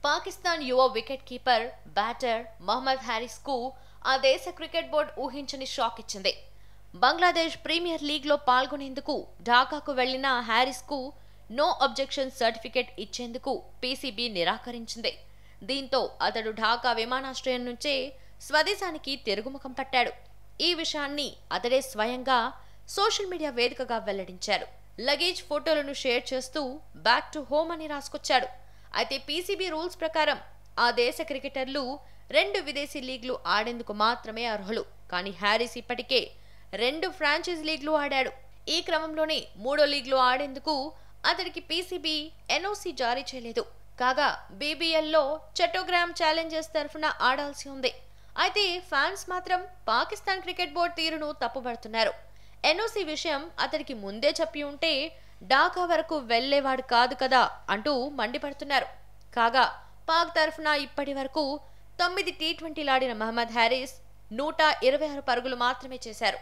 పాకిస్తాన్ యువ wicket keeper batter Mohammad Haris కు ఆ దేశ క్రికెట్ బోర్డు ఊహించని షాక్ ఇచ్చింది. బంగ్లాదేశ్ ప్రీమియర్ లీగ్ లో పాల్గొనేందుకు ఢాకాకు వెళ్లిన హారిస్ కు నో అబ్జెక్షన్ సర్టిఫికెట్ ఇచ్చేందుకు పీసీబీ నిరాకరించింది. దీంతో అతడు ఢాకా విమానాశ్రయం నుంచే స్వదేశానికి తిరుగుముఖం పట్టాడు. ఈ విషయాన్ని అతడే స్వయంగా సోషల్ మీడియా వేదికగా వెల్లడించారు. లగేజ్ ఫోటోలను షేర్ చేస్తూ బ్యాక్ టు హోమ్ అని రాసుకొచ్చాడు. అయితే పీసీబీ రూల్స్ ప్రకారం ఆ దేశ క్రికెటర్లు 2 విదేశీ లీగ్లు ఆడేందుకు మాత్రమే అర్హులు. కానీ హారిస్ ఇప్పటికే 2 ఫ్రాంచైజ్ లీగ్లు ఆడాడు. ఈ క్రమంలోనే 3వ లీగ్లో ఆడేందుకు అతడికి పీసీబీ ఎన్ఓసీ జారీ చేయలేదు. కాగా బీబీఎల్లో చట్టోగ్రామ్ ఛాలెంజర్స్ తరఫున ఆడాల్సి ఉంది. అయితే ఫ్యాన్స్ మాత్రం పాకిస్తాన్ క్రికెట్ బోర్డు తీరును తప్పుపడుతున్నారు. ఎన్ఓసీ విషయం అతడికి ముందే చెప్పి ఉంటే ఢాకా వరకు వెళ్లేవాడు కాదు కదా అంటూ మండిపడుతున్నారు. కాగా పాక్ తరఫున ఇప్పటి వరకు 9 టీ20లు ఆడిన మహమ్మద్ హారిస్ 126 పరుగులు మాత్రమే చేశారు.